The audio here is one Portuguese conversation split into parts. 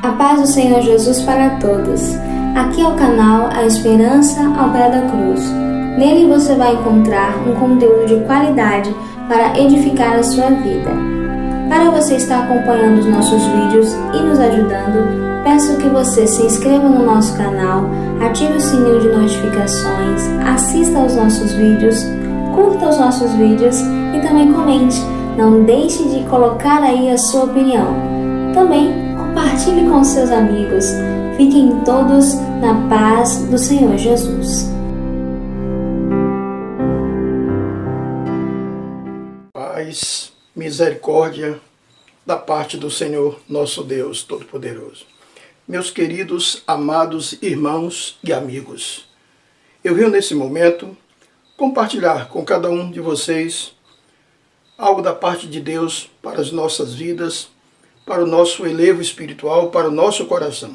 A paz do Senhor Jesus para todos. Aqui é o canal A Esperança ao Pé da Cruz. Nele você vai encontrar um conteúdo de qualidade para edificar a sua vida. Para você estar acompanhando os nossos vídeos e nos ajudando, peço que você se inscreva no nosso canal, ative o sininho de notificações, assista aos nossos vídeos, curta os nossos vídeos e também comente. Não deixe de colocar aí a sua opinião. Também compartilhe com seus amigos. Fiquem todos na paz do Senhor Jesus. Paz, misericórdia da parte do Senhor nosso Deus Todo-Poderoso. Meus queridos, amados irmãos e amigos, eu venho nesse momento compartilhar com cada um de vocês algo da parte de Deus para as nossas vidas, para o nosso elevo espiritual, para o nosso coração.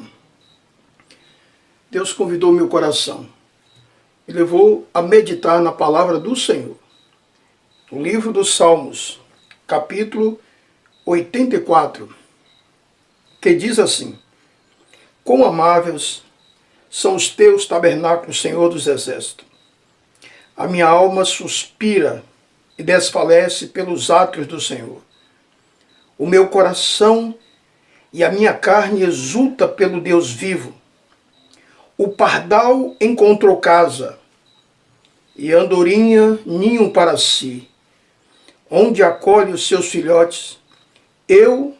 Deus convidou meu coração e levou a meditar na palavra do Senhor. O livro dos Salmos, capítulo 84, que diz assim: Quão amáveis são os teus tabernáculos, Senhor dos Exércitos. A minha alma suspira e desfalece pelos átrios do Senhor. O meu coração e a minha carne exulta pelo Deus vivo. O pardal encontrou casa, e a andorinha ninho para si, onde acolhe os seus filhotes. Eu,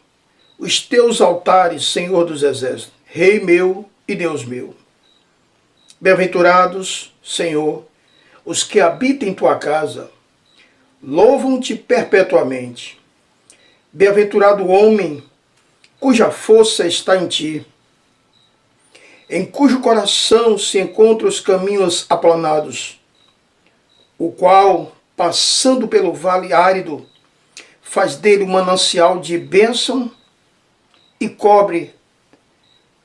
os teus altares, Senhor dos Exércitos, Rei meu e Deus meu. Bem-aventurados, Senhor, os que habitam em tua casa, louvam-te perpetuamente. Bem-aventurado o homem cuja força está em ti, em cujo coração se encontram os caminhos aplanados, o qual, passando pelo vale árido, faz dele um manancial de bênção e cobre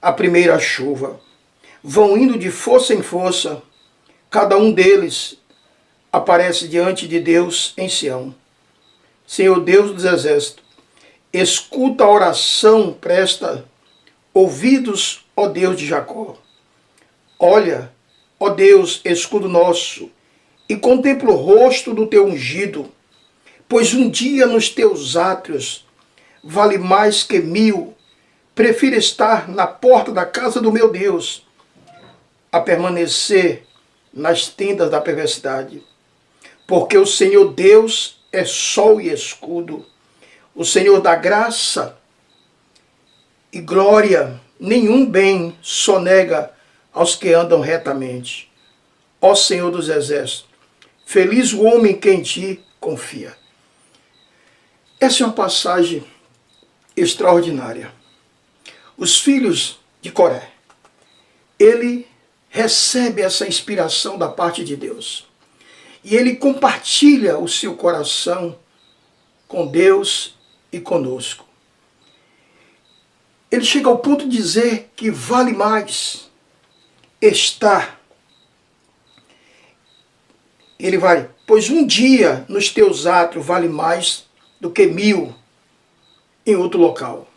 a primeira chuva. Vão indo de força em força, cada um deles aparece diante de Deus em Sião. Senhor Deus dos Exércitos, escuta a oração, presta ouvidos, ó Deus de Jacó. Olha, ó Deus, escudo nosso, e contempla o rosto do teu ungido, pois um dia nos teus átrios vale mais que 1000. Prefiro estar na porta da casa do meu Deus a permanecer nas tendas da perversidade. Porque o Senhor Deus é sol e escudo, o Senhor dá graça e glória, nenhum bem sonega aos que andam retamente. Ó Senhor dos Exércitos, feliz o homem que em ti confia. Essa é uma passagem extraordinária. Os filhos de Coré, ele recebe essa inspiração da parte de Deus. E ele compartilha o seu coração com Deus e conosco. Ele chega ao ponto de dizer que vale mais estar. Ele vai, pois um dia nos teus átrios vale mais do que 1000 em outro local.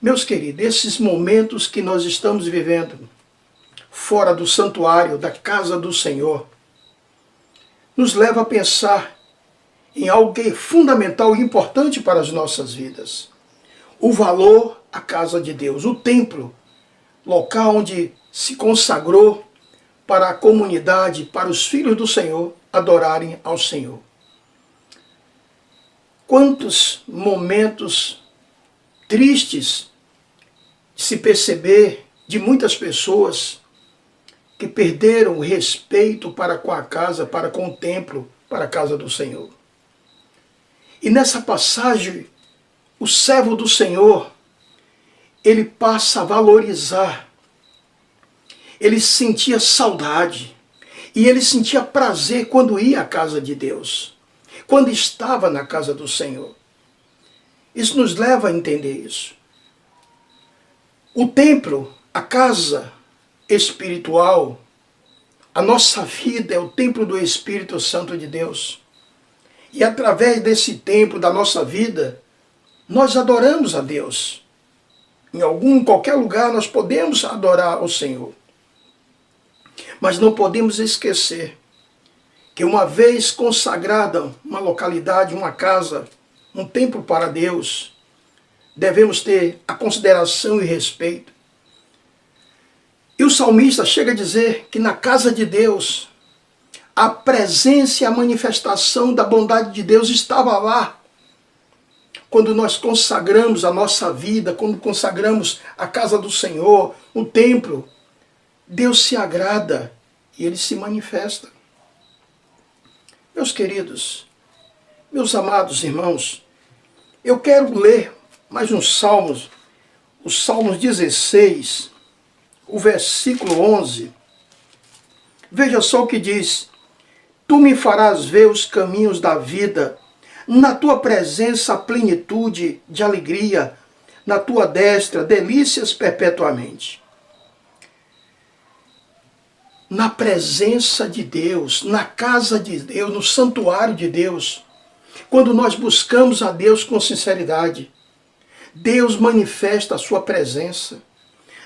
Meus queridos, esses momentos que nós estamos vivendo fora do santuário, da casa do Senhor, nos leva a pensar em algo que é fundamental e importante para as nossas vidas. O valor à casa de Deus, o templo, local onde se consagrou para a comunidade, para os filhos do Senhor adorarem ao Senhor. Quantos momentos tristes de se perceber de muitas pessoas que perderam o respeito para com a casa, para com o templo, para a casa do Senhor. E nessa passagem, o servo do Senhor, ele passa a valorizar. Ele sentia saudade e ele sentia prazer quando ia à casa de Deus, quando estava na casa do Senhor. Isso nos leva a entender isso. O templo, a casa espiritual, a nossa vida é o templo do Espírito Santo de Deus. E através desse templo da nossa vida, nós adoramos a Deus. em qualquer lugar nós podemos adorar ao Senhor. Mas não podemos esquecer que uma vez consagrada uma localidade, uma casa, um templo para Deus, devemos ter a consideração e respeito. E o salmista chega a dizer que na casa de Deus, a presença e a manifestação da bondade de Deus estava lá. Quando nós consagramos a nossa vida, quando consagramos a casa do Senhor, o templo, Deus se agrada e Ele se manifesta. Meus queridos, meus amados irmãos, eu quero ler mais uns salmos, os Salmos 16, o versículo 11. Veja só o que diz: Tu me farás ver os caminhos da vida, na tua presença a plenitude de alegria, na tua destra delícias perpetuamente. Na presença de Deus, na casa de Deus, no santuário de Deus, quando nós buscamos a Deus com sinceridade, Deus manifesta a sua presença,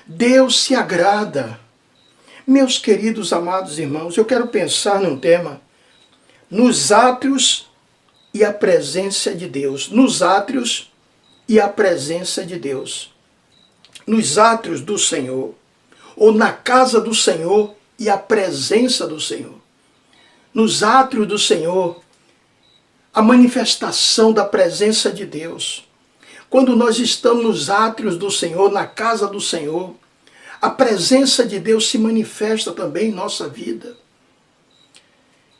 Deus se agrada. Meus queridos amados irmãos, eu quero pensar num tema, nos átrios e a presença de Deus, nos átrios e a presença de Deus, nos átrios do Senhor, ou na casa do Senhor e a presença do Senhor. Nos átrios do Senhor, a manifestação da presença de Deus. Quando nós estamos nos átrios do Senhor, na casa do Senhor, a presença de Deus se manifesta também em nossa vida.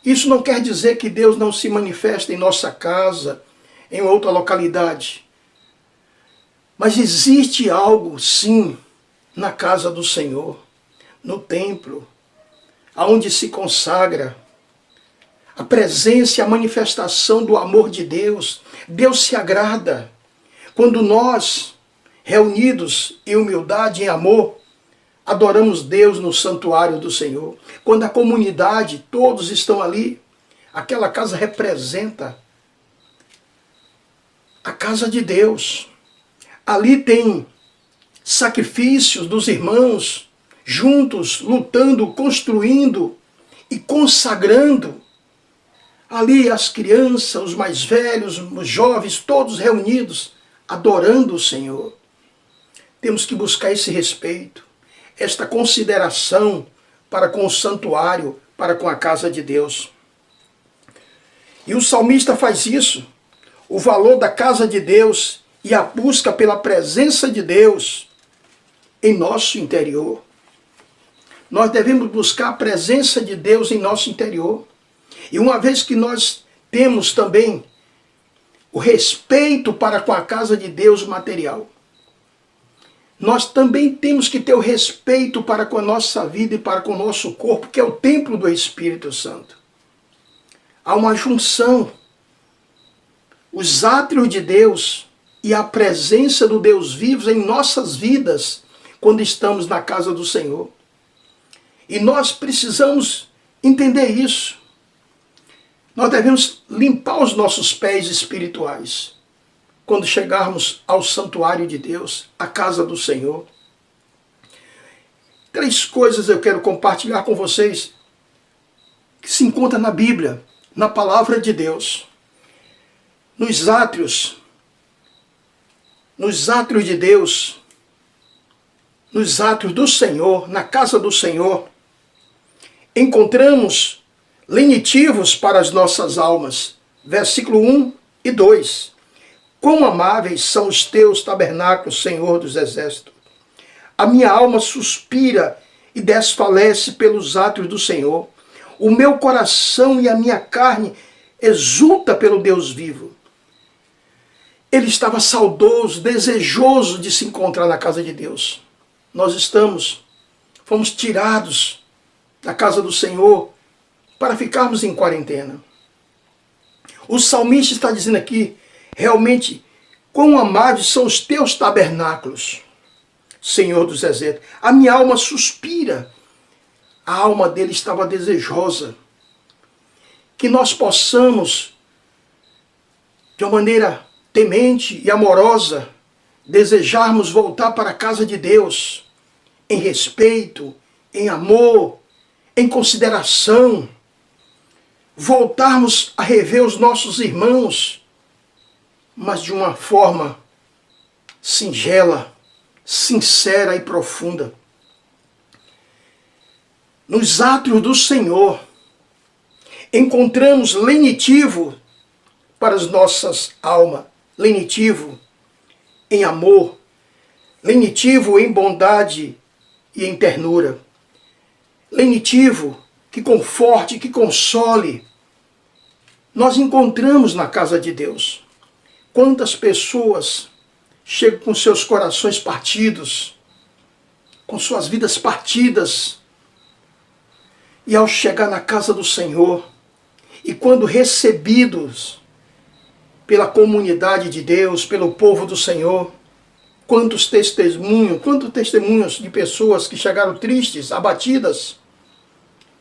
Isso não quer dizer que Deus não se manifesta em nossa casa, em outra localidade. Mas existe algo, sim, na casa do Senhor, no templo, aonde se consagra a presença e a manifestação do amor de Deus. Deus se agrada quando nós, reunidos em humildade, em amor, adoramos Deus no santuário do Senhor. Quando a comunidade, todos estão ali, aquela casa representa a casa de Deus. Ali tem sacrifícios dos irmãos, juntos, lutando, construindo e consagrando. Ali as crianças, os mais velhos, os jovens, todos reunidos, adorando o Senhor. Temos que buscar esse respeito, esta consideração para com o santuário, para com a casa de Deus. E o salmista faz isso, o valor da casa de Deus e a busca pela presença de Deus em nosso interior. Nós devemos buscar a presença de Deus em nosso interior. E uma vez que nós temos também o respeito para com a casa de Deus material, nós também temos que ter o respeito para com a nossa vida e para com o nosso corpo, que é o templo do Espírito Santo. Há uma junção. Os átrios de Deus e a presença do Deus vivo em nossas vidas, quando estamos na casa do Senhor. E nós precisamos entender isso. Nós devemos limpar os nossos pés espirituais quando chegarmos ao santuário de Deus, à casa do Senhor. 3 coisas eu quero compartilhar com vocês que se encontram na Bíblia, na palavra de Deus. Nos átrios de Deus, nos átrios do Senhor, na casa do Senhor, encontramos lenitivos para as nossas almas. Versículo 1 e 2. Quão amáveis são os teus tabernáculos, Senhor dos exércitos. A minha alma suspira e desfalece pelos átrios do Senhor. O meu coração e a minha carne exulta pelo Deus vivo. Ele estava saudoso, desejoso de se encontrar na casa de Deus. Nós fomos tirados da casa do Senhor para ficarmos em quarentena. O salmista está dizendo aqui, realmente, quão amáveis são os teus tabernáculos, Senhor dos exércitos. A minha alma suspira. A alma dele estava desejosa. Que nós possamos, de uma maneira temente e amorosa, desejarmos voltar para a casa de Deus em respeito, em amor, em consideração, voltarmos a rever os nossos irmãos, mas de uma forma singela, sincera e profunda. Nos átrios do Senhor, encontramos lenitivo para as nossas almas, lenitivo em amor, lenitivo em bondade e em ternura, lenitivo que conforte, que console. Nós encontramos na casa de Deus. Quantas pessoas chegam com seus corações partidos, com suas vidas partidas, e ao chegar na casa do Senhor, e quando recebidos pela comunidade de Deus, pelo povo do Senhor, quantos testemunhos de pessoas que chegaram tristes, abatidas,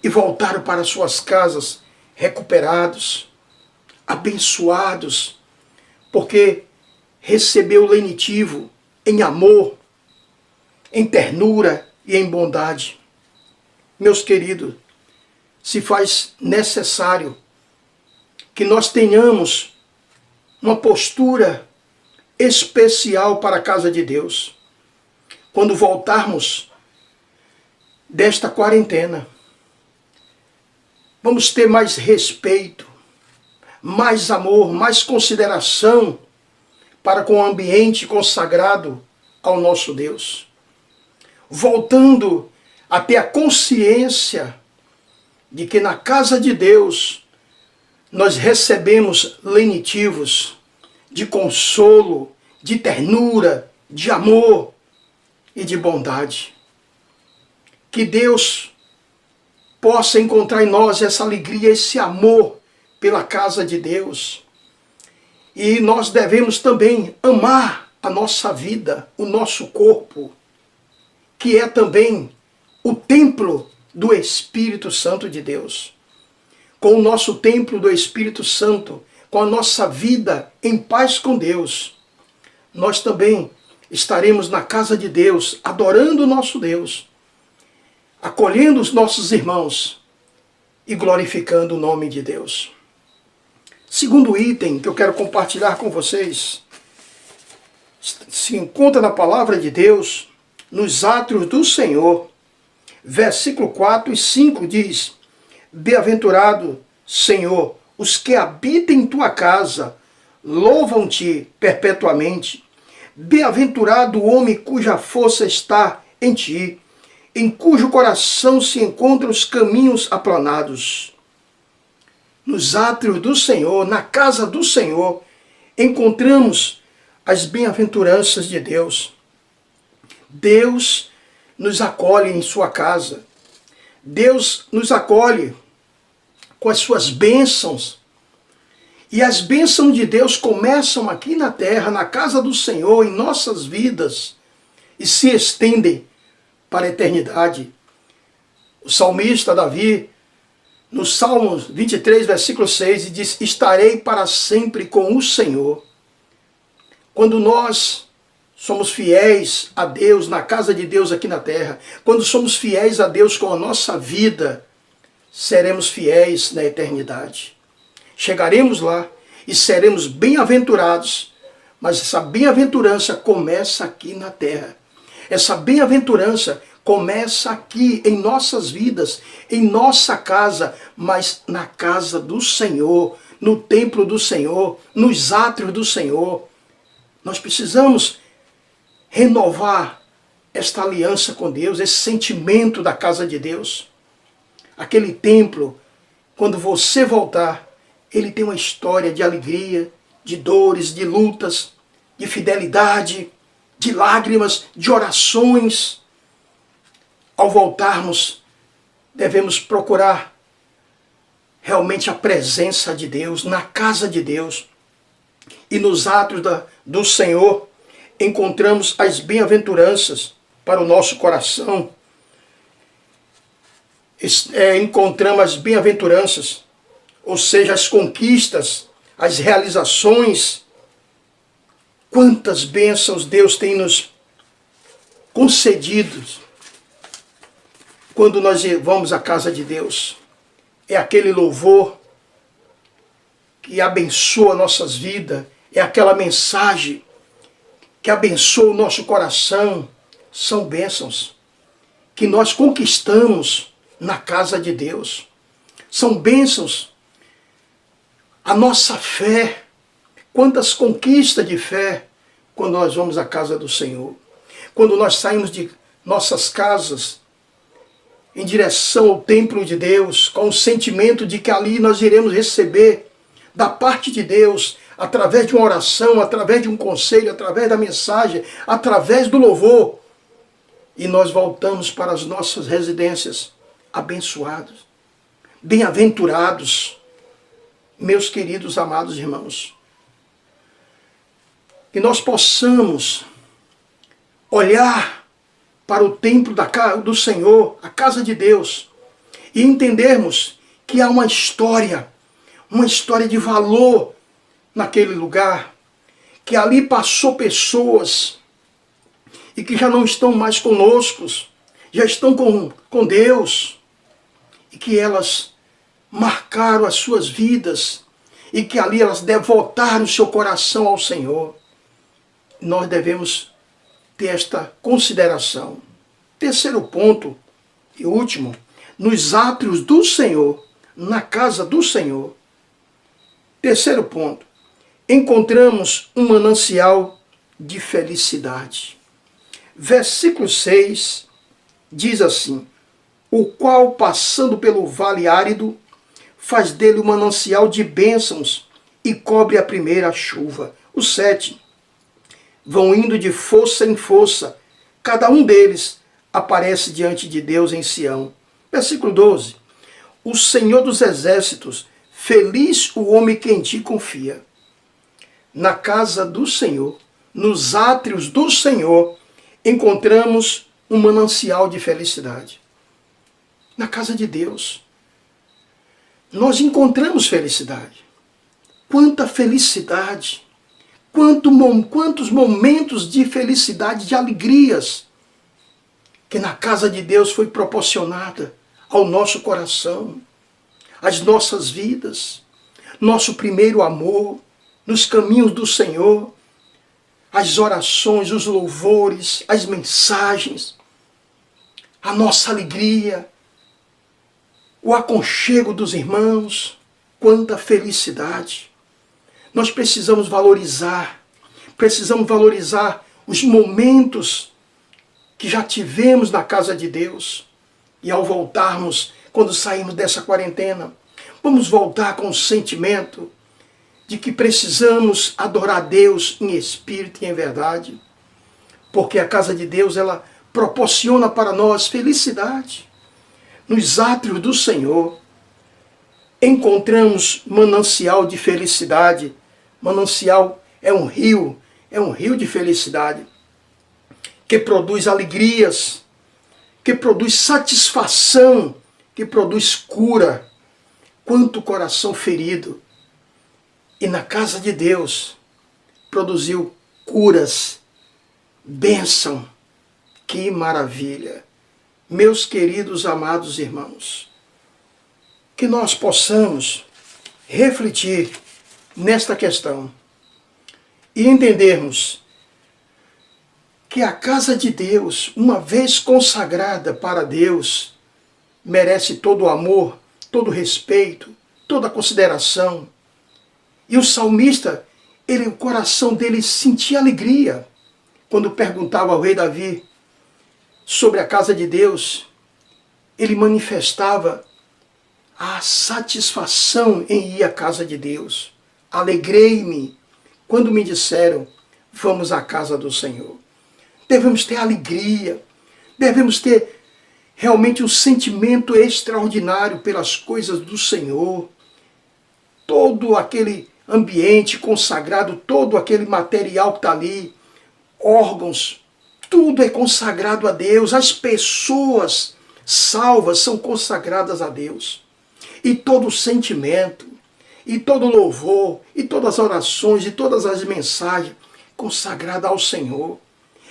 e voltaram para suas casas recuperados, abençoados, porque recebeu o lenitivo em amor, em ternura e em bondade. Meus queridos, se faz necessário que nós tenhamos uma postura especial para a casa de Deus. Quando voltarmos desta quarentena, vamos ter mais respeito, mais amor, mais consideração para com o ambiente consagrado ao nosso Deus. Voltando a ter a consciência de que na casa de Deus nós recebemos lenitivos de consolo, de ternura, de amor e de bondade. Que Deus possa encontrar em nós essa alegria, esse amor pela casa de Deus. E nós devemos também amar a nossa vida, o nosso corpo, que é também o templo do Espírito Santo de Deus. Com o nosso templo do Espírito Santo, com a nossa vida em paz com Deus, nós também estaremos na casa de Deus, adorando o nosso Deus, acolhendo os nossos irmãos e glorificando o nome de Deus. Segundo item que eu quero compartilhar com vocês, se encontra na palavra de Deus, nos átrios do Senhor. Versículo 4 e 5 diz: Bem-aventurado, Senhor, os que habitam em tua casa, louvam-te perpetuamente. Bem-aventurado o homem cuja força está em ti, em cujo coração se encontram os caminhos aplanados. Nos átrios do Senhor, na casa do Senhor, encontramos as bem-aventuranças de Deus. Deus nos acolhe em sua casa. Deus nos acolhe com as suas bênçãos. E as bênçãos de Deus começam aqui na terra, na casa do Senhor, em nossas vidas, e se estendem para a eternidade. O salmista Davi, no Salmo 23, versículo 6, diz: estarei para sempre com o Senhor. Quando nós somos fiéis a Deus, na casa de Deus aqui na terra, quando somos fiéis a Deus com a nossa vida, seremos fiéis na eternidade. Chegaremos lá e seremos bem-aventurados, mas essa bem-aventurança começa aqui na terra. Essa bem-aventurança começa aqui em nossas vidas, em nossa casa, mas na casa do Senhor, no templo do Senhor, nos átrios do Senhor. Nós precisamos renovar esta aliança com Deus, esse sentimento da casa de Deus. Aquele templo, quando você voltar, ele tem uma história de alegria, de dores, de lutas, de fidelidade, de lágrimas, de orações. Ao voltarmos, devemos procurar realmente a presença de Deus, na casa de Deus. E nos átrios do Senhor, encontramos as bem-aventuranças para o nosso coração. Encontramos as bem-aventuranças, ou seja, as conquistas, as realizações Quantas bênçãos Deus tem nos concedido quando nós vamos à casa de Deus. É aquele louvor que abençoa nossas vidas, é aquela mensagem que abençoa o nosso coração. São bênçãos que nós conquistamos na casa de Deus. São bênçãos a nossa fé. Quantas conquistas de fé quando nós vamos à casa do Senhor. Quando nós saímos de nossas casas em direção ao templo de Deus, com o sentimento de que ali nós iremos receber da parte de Deus, através de uma oração, através de um conselho, através da mensagem, através do louvor. E nós voltamos para as nossas residências abençoados, bem-aventurados. Meus queridos, amados irmãos, que nós possamos olhar para o templo do Senhor, a casa de Deus, e entendermos que há uma história de valor naquele lugar, que ali passou pessoas e que já não estão mais conosco, já estão com Deus, e que elas marcaram as suas vidas, e que ali elas devotaram o seu coração ao Senhor. Nós devemos ter esta consideração. Terceiro ponto e último, nos átrios do Senhor, na casa do Senhor. Terceiro ponto, encontramos um manancial de felicidade. Versículo 6 diz assim: o qual, passando pelo vale árido, faz dele um manancial de bênçãos e cobre a primeira chuva. O 7, vão indo de força em força, cada um deles aparece diante de Deus em Sião. Versículo 12, o Senhor dos exércitos, feliz o homem que em ti confia. Na casa do Senhor, nos átrios do Senhor, encontramos um manancial de felicidade. Na casa de Deus, nós encontramos felicidade. Quanta felicidade! Quantos momentos de felicidade, de alegrias, que na casa de Deus foi proporcionada ao nosso coração, às nossas vidas, nosso primeiro amor, nos caminhos do Senhor, as orações, os louvores, as mensagens, a nossa alegria, o aconchego dos irmãos. Quanta felicidade! Nós precisamos valorizar os momentos que já tivemos na casa de Deus. E ao voltarmos, quando saímos dessa quarentena, vamos voltar com o sentimento de que precisamos adorar a Deus em espírito e em verdade. Porque a casa de Deus, ela proporciona para nós felicidade. Nos átrios do Senhor, encontramos manancial de felicidade. Manancial é um rio de felicidade, que produz alegrias, que produz satisfação, que produz cura. Quanto coração ferido! E na casa de Deus produziu curas, bênção. Que maravilha! Meus queridos, amados irmãos, que nós possamos refletir nesta questão e entendermos que a casa de Deus, uma vez consagrada para Deus, merece todo o amor, todo o respeito, toda a consideração. E o salmista, o coração dele sentia alegria quando perguntava ao rei Davi sobre a casa de Deus. Ele manifestava a satisfação em ir à casa de Deus. Alegrei-me quando me disseram, vamos à casa do Senhor. Devemos ter alegria, devemos ter realmente um sentimento extraordinário pelas coisas do Senhor. Todo aquele ambiente consagrado, todo aquele material que está ali, órgãos, tudo é consagrado a Deus. As pessoas salvas são consagradas a Deus. E todo o sentimento, e todo o louvor, e todas as orações, e todas as mensagens consagrada ao Senhor.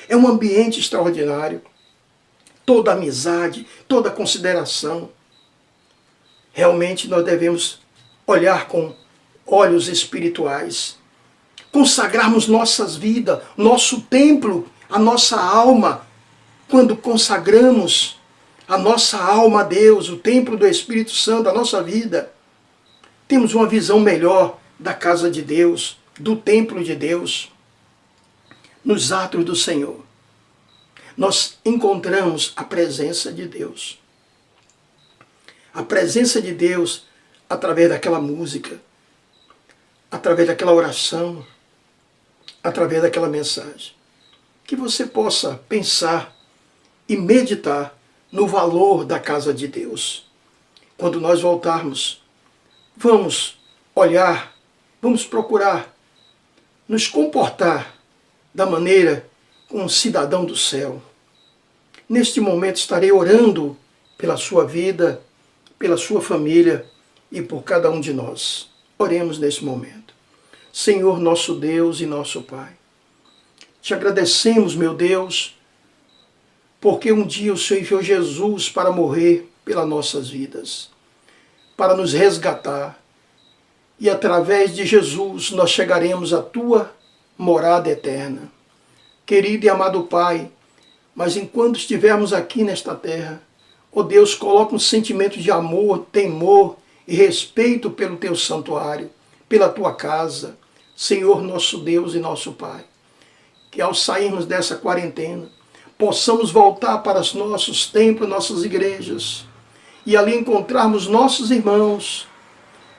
É um ambiente extraordinário. Toda amizade, toda consideração. Realmente nós devemos olhar com olhos espirituais. Consagrarmos nossas vidas, nosso templo, a nossa alma. Quando consagramos a nossa alma a Deus, o templo do Espírito Santo, a nossa vida, temos uma visão melhor da casa de Deus, do templo de Deus, nos atos do Senhor. Nós encontramos a presença de Deus. A presença de Deus através daquela música, através daquela oração, através daquela mensagem. Que você possa pensar e meditar no valor da casa de Deus. Quando nós voltarmos, vamos olhar, vamos procurar nos comportar da maneira como um cidadão do céu. Neste momento estarei orando pela sua vida, pela sua família e por cada um de nós. Oremos nesse momento. Senhor, nosso Deus e nosso Pai, te agradecemos, meu Deus, porque um dia o Senhor enviou Jesus para morrer pelas nossas vidas, para nos resgatar. E através de Jesus nós chegaremos à tua morada eterna. Querido e amado Pai, mas enquanto estivermos aqui nesta terra, ó Deus, coloca um sentimento de amor, temor e respeito pelo teu santuário, pela tua casa, Senhor nosso Deus e nosso Pai. Que ao sairmos dessa quarentena, possamos voltar para os nossos templos, nossas igrejas, e ali encontrarmos nossos irmãos,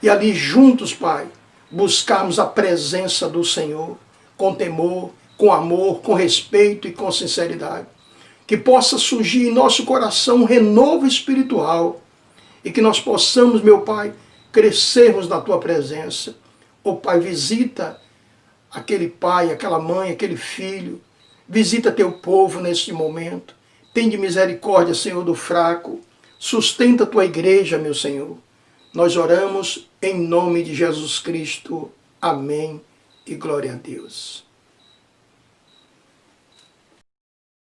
e ali juntos, Pai, buscarmos a presença do Senhor, com temor, com amor, com respeito e com sinceridade. Que possa surgir em nosso coração um renovo espiritual, e que nós possamos, meu Pai, crescermos na tua presença. Ó Pai, visita aquele pai, aquela mãe, aquele filho, visita teu povo neste momento. Tende misericórdia, Senhor, do fraco. Sustenta a tua igreja, meu Senhor. Nós oramos em nome de Jesus Cristo. Amém e glória a Deus.